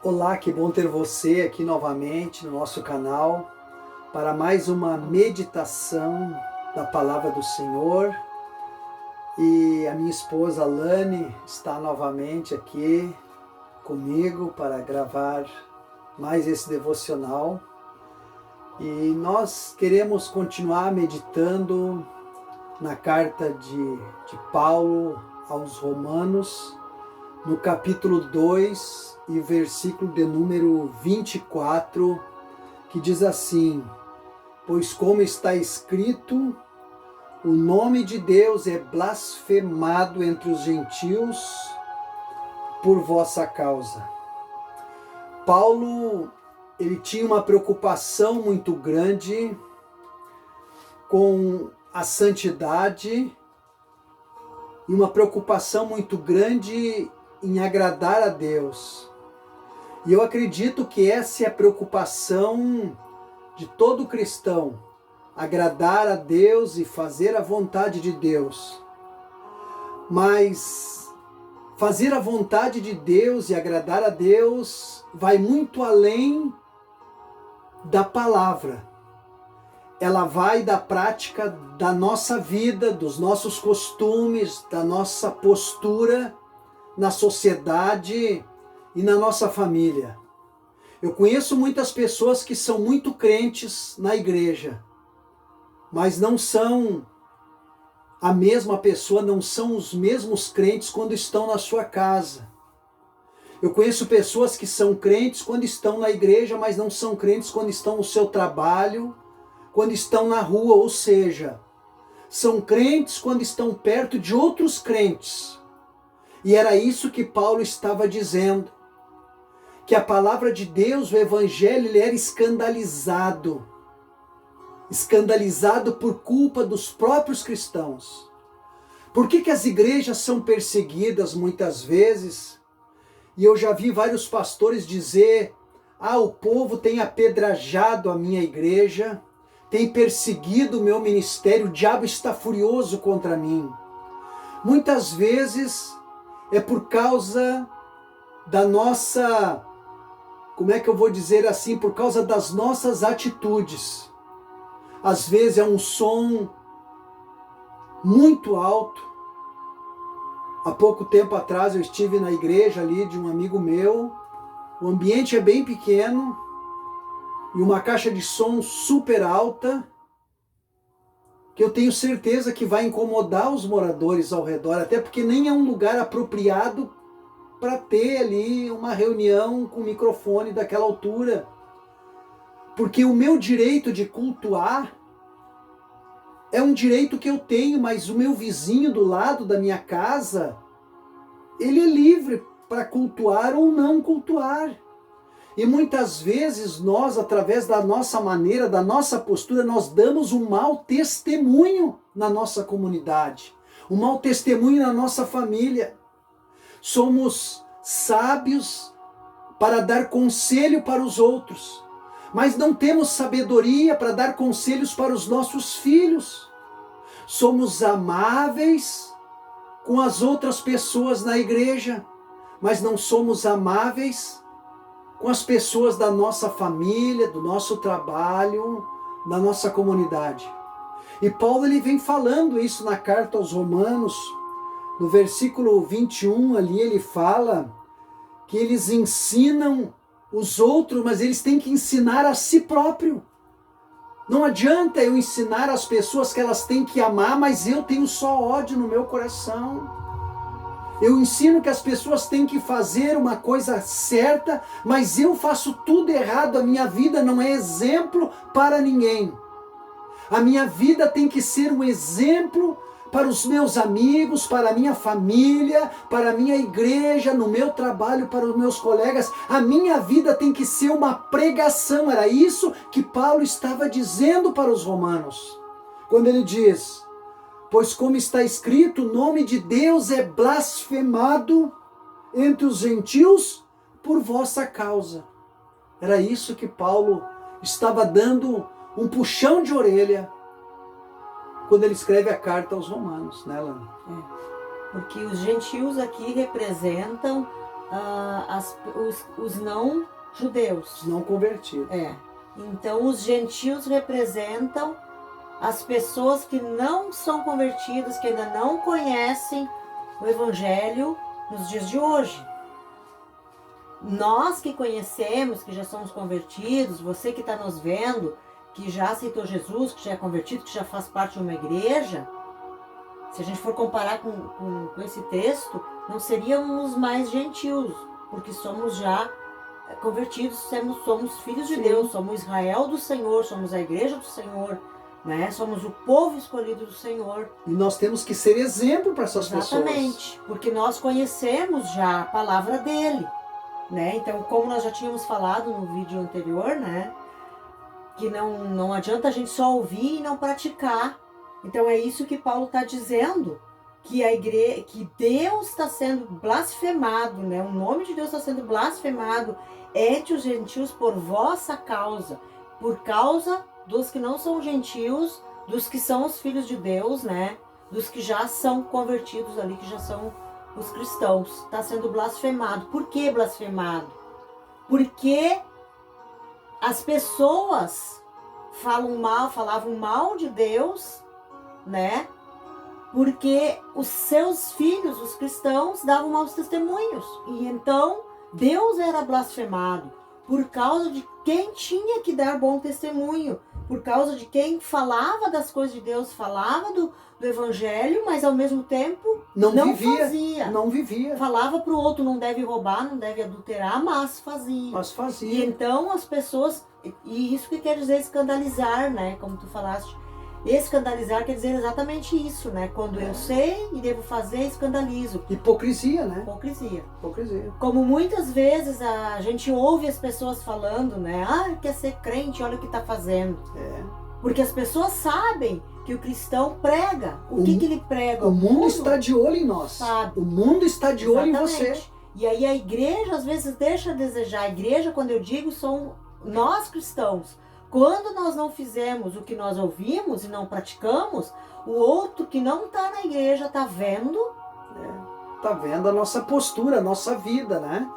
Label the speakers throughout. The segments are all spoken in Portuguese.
Speaker 1: Olá, que bom ter você aqui novamente no nosso canal para mais uma meditação da Palavra do Senhor. E a minha esposa Lani está novamente aqui comigo para gravar mais esse devocional. E nós queremos continuar meditando na carta de Paulo aos Romanos, no capítulo 2 e versículo de número 24, que diz assim: pois como está escrito, o nome de Deus é blasfemado entre os gentios por vossa causa. Paulo, ele tinha uma preocupação muito grande com a santidade e uma preocupação muito grande em agradar a Deus. E eu acredito que essa é a preocupação de todo cristão, agradar a Deus e fazer a vontade de Deus. Mas fazer a vontade de Deus e agradar a Deus vai muito além da palavra. Ela vai da prática da nossa vida, dos nossos costumes, da nossa postura na sociedade e na nossa família. Eu conheço muitas pessoas que são muito crentes na igreja, mas não são a mesma pessoa, não são os mesmos crentes quando estão na sua casa. Eu conheço pessoas que são crentes quando estão na igreja, mas não são crentes quando estão no seu trabalho, quando estão na rua, ou seja, são crentes quando estão perto de outros crentes. E era isso que Paulo estava dizendo, que a palavra de Deus, o evangelho, ele era escandalizado por culpa dos próprios cristãos. Por que as igrejas são perseguidas muitas vezes? E eu já vi vários pastores dizer: o povo tem apedrejado a minha igreja, tem perseguido o meu ministério, o diabo está furioso contra mim. Muitas vezes é por causa da nossa, por causa das nossas atitudes. Às vezes é um som muito alto. Há pouco tempo atrás eu estive na igreja ali de um amigo meu, o ambiente é bem pequeno e uma caixa de som super alta, que eu tenho certeza que vai incomodar os moradores ao redor, até porque nem é um lugar apropriado para ter ali uma reunião com microfone daquela altura. Porque o meu direito de cultuar é um direito que eu tenho, mas o meu vizinho do lado da minha casa, ele é livre para cultuar ou não cultuar. E muitas vezes nós, através da nossa maneira, da nossa postura, nós damos um mau testemunho na nossa comunidade, um mau testemunho na nossa família. Somos sábios para dar conselho para os outros, mas não temos sabedoria para dar conselhos para os nossos filhos. Somos amáveis com as outras pessoas na igreja, mas não somos amáveis com as pessoas da nossa família, do nosso trabalho, da nossa comunidade. E Paulo ele vem falando isso na carta aos Romanos. No versículo 21 ali ele fala que eles ensinam os outros, mas eles têm que ensinar a si próprio. Não adianta eu ensinar as pessoas que elas têm que amar, mas eu tenho só ódio no meu coração. Eu ensino que as pessoas têm que fazer uma coisa certa, mas eu faço tudo errado. A minha vida não é exemplo para ninguém. A minha vida tem que ser um exemplo para os meus amigos, para a minha família, para a minha igreja, no meu trabalho, para os meus colegas. A minha vida tem que ser uma pregação. Era isso que Paulo estava dizendo para os romanos, quando ele diz: pois como está escrito, o nome de Deus é blasfemado entre os gentios por vossa causa. Era isso que Paulo estava dando um puxão de orelha quando ele escreve a carta aos Romanos, né, Lana?
Speaker 2: Porque os gentios aqui representam os não judeus.
Speaker 1: Os não convertidos.
Speaker 2: Então os gentios representam as pessoas que não são convertidas, que ainda não conhecem o Evangelho nos dias de hoje. Nós que conhecemos, que já somos convertidos, você que está nos vendo, que já aceitou Jesus, que já é convertido, que já faz parte de uma igreja, se a gente for comparar com esse texto, não seríamos mais gentios, porque somos já convertidos, somos filhos de Deus, somos Israel do Senhor, somos a igreja do Senhor, né? Somos o povo escolhido do Senhor.
Speaker 1: E nós temos que ser exemplo para essas pessoas.
Speaker 2: Exatamente, porque nós conhecemos já a palavra dele, né? Então, como nós já tínhamos falado no vídeo anterior, né? Que não adianta a gente só ouvir e não praticar. Então é isso que Paulo está dizendo, que a igreja, que Deus está sendo blasfemado, né? O nome de Deus está sendo blasfemado entre os gentios por vossa causa, por causa dos que não são gentios, dos que são os filhos de Deus, né? Dos que já são convertidos ali, que já são os cristãos. Está sendo blasfemado. Por que blasfemado? Porque as pessoas falavam mal de Deus, né? Porque os seus filhos, os cristãos, davam maus testemunhos. E então Deus era blasfemado por causa de quem tinha que dar bom testemunho, por causa de quem falava das coisas de Deus, falava do Evangelho, mas ao mesmo tempo não fazia.
Speaker 1: Não vivia.
Speaker 2: Falava para o outro, não deve roubar, não deve adulterar, mas fazia. E então as pessoas, e isso que quer dizer escandalizar, né? Como tu falaste. Escandalizar quer dizer exatamente isso, né? Quando eu sei e devo fazer, escandalizo.
Speaker 1: Hipocrisia, né?
Speaker 2: Hipocrisia.
Speaker 1: Como
Speaker 2: muitas vezes a gente ouve as pessoas falando, né? Ah, quer ser crente, olha o que está fazendo. Porque as pessoas sabem que o cristão prega. O que ele prega?
Speaker 1: O mundo está de olho em nós.
Speaker 2: Sabe?
Speaker 1: O mundo está de olho em você.
Speaker 2: E aí a igreja às vezes deixa a desejar. A igreja, quando eu digo, são nós cristãos. Quando nós não fizemos o que nós ouvimos e não praticamos, o outro que não está na igreja está vendo.
Speaker 1: Está vendo a nossa postura, a nossa vida, né?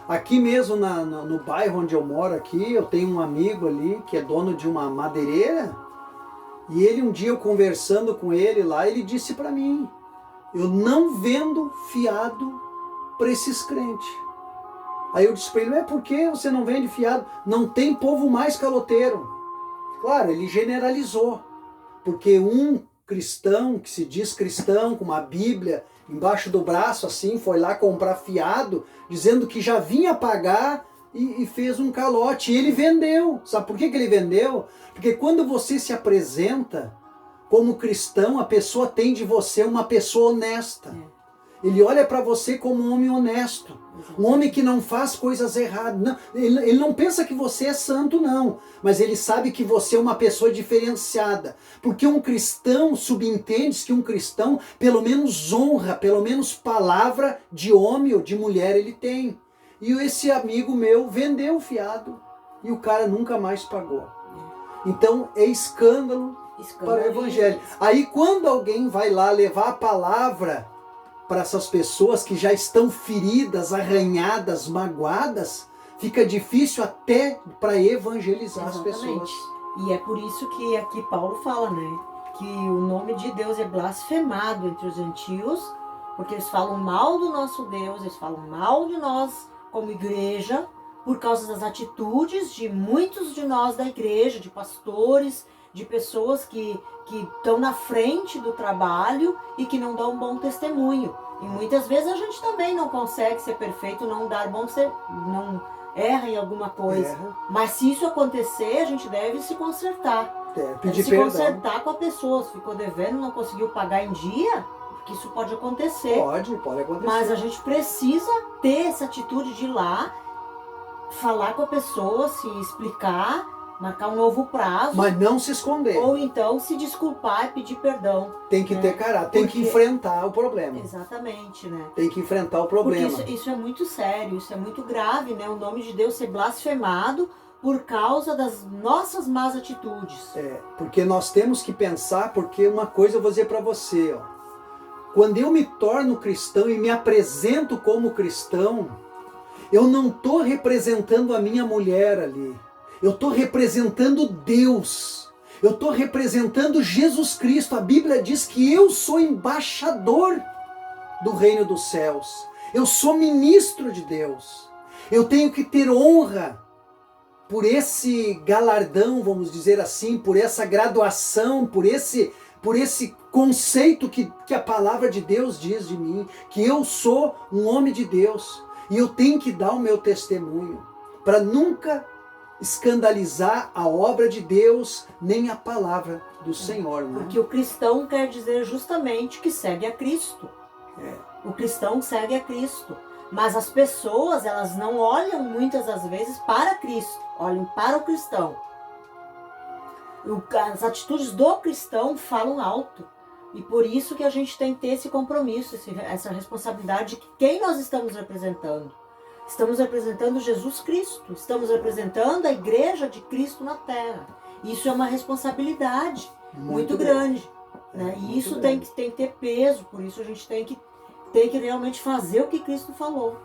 Speaker 1: Aqui mesmo no bairro onde eu moro aqui, eu tenho um amigo ali que é dono de uma madeireira. E ele, um dia eu conversando com ele lá, ele disse para mim: eu não vendo fiado para esses crentes. Aí eu disse para ele: por que você não vende fiado? Não tem povo mais caloteiro. Claro, ele generalizou. Porque um cristão, que se diz cristão, com uma Bíblia embaixo do braço assim, foi lá comprar fiado, dizendo que já vinha pagar e fez um calote. E ele vendeu. Sabe por que ele vendeu? Porque quando você se apresenta como cristão, a pessoa tem de você uma pessoa honesta. Ele olha para você como um homem honesto, um homem que não faz coisas erradas. Não, ele não pensa que você é santo, não, mas ele sabe que você é uma pessoa diferenciada. Porque um cristão, subentende que um cristão, pelo menos honra, pelo menos palavra de homem ou de mulher ele tem. E esse amigo meu vendeu o fiado e o cara nunca mais pagou. Então é escândalo para o evangelho. Aí quando alguém vai lá levar a palavra para essas pessoas que já estão feridas, arranhadas, magoadas, fica difícil até para evangelizar as pessoas.
Speaker 2: E é por isso que aqui Paulo fala, né? Que o nome de Deus é blasfemado entre os gentios, porque eles falam mal do nosso Deus, eles falam mal de nós como igreja, por causa das atitudes de muitos de nós da igreja, de pastores, de pessoas que estão na frente do trabalho e que não dão um bom testemunho. E muitas vezes a gente também não consegue ser perfeito, não erra em alguma coisa. Mas se isso acontecer, a gente deve se consertar.
Speaker 1: Pedir
Speaker 2: se
Speaker 1: perdão.
Speaker 2: Consertar com a pessoa. Se ficou devendo, não conseguiu pagar em dia, porque isso pode acontecer.
Speaker 1: Pode acontecer.
Speaker 2: Mas a gente precisa ter essa atitude de ir lá, falar com a pessoa, se explicar, marcar um novo prazo.
Speaker 1: Mas não se esconder.
Speaker 2: Ou então se desculpar e pedir perdão.
Speaker 1: Tem que ter caráter, tem que enfrentar o problema.
Speaker 2: Exatamente, né?
Speaker 1: Tem que enfrentar o problema.
Speaker 2: Porque isso é muito sério, isso é muito grave, né? O nome de Deus ser blasfemado por causa das nossas más atitudes.
Speaker 1: Porque nós temos que pensar, porque uma coisa eu vou dizer para você, ó. Quando eu me torno cristão e me apresento como cristão, Eu não estou representando a minha mulher ali. Eu estou representando Deus. Eu estou representando Jesus Cristo. A Bíblia diz que eu sou embaixador do reino dos céus. Eu sou ministro de Deus. Eu tenho que ter honra por esse galardão, vamos dizer assim, por essa graduação, por esse conceito que a palavra de Deus diz de mim, que eu sou um homem de Deus. E eu tenho que dar o meu testemunho, para nunca escandalizar a obra de Deus, nem a palavra do Senhor. Né?
Speaker 2: Porque o cristão quer dizer justamente que segue a Cristo. O cristão segue a Cristo. Mas as pessoas, elas não olham muitas das vezes para Cristo, olham para o cristão. As atitudes do cristão falam alto. E por isso que a gente tem que ter esse compromisso, essa responsabilidade de quem nós estamos representando. Estamos representando Jesus Cristo, estamos representando a igreja de Cristo na terra. Isso é uma responsabilidade muito grande. Né? E isso tem que ter peso, por isso a gente tem que realmente fazer o que Cristo falou.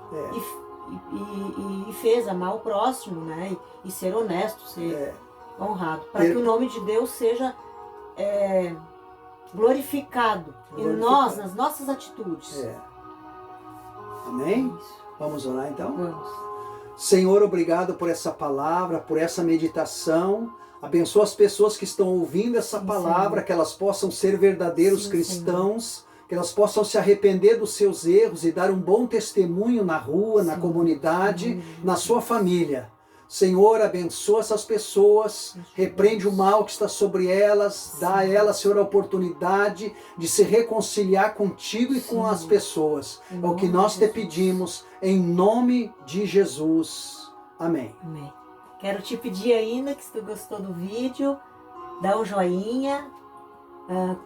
Speaker 2: E fez, amar o próximo, né? E ser honesto, ser honrado. Para que o nome de Deus seja glorificado em nós, nas nossas atitudes.
Speaker 1: Amém? Vamos orar então?
Speaker 2: Vamos.
Speaker 1: Senhor, obrigado por essa palavra, por essa meditação. Abençoa as pessoas que estão ouvindo essa palavra, Senhor. Que elas possam ser verdadeiros cristãos, Senhor. Que elas possam se arrepender dos seus erros e dar um bom testemunho na rua, na comunidade, na sua família. Senhor, abençoa essas pessoas, repreende o mal que está sobre elas, dá a elas, Senhor, a oportunidade de se reconciliar contigo e com as pessoas. É o que nós te pedimos, em nome de Jesus. Amém.
Speaker 2: Amém. Quero te pedir ainda que se tu gostou do vídeo, dá um joinha,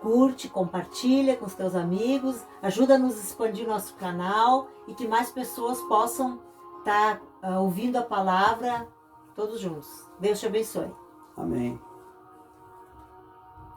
Speaker 2: curte, compartilha com os teus amigos, ajuda-nos a expandir nosso canal e que mais pessoas possam estar ouvindo a palavra todos juntos. Deus te abençoe.
Speaker 1: Amém.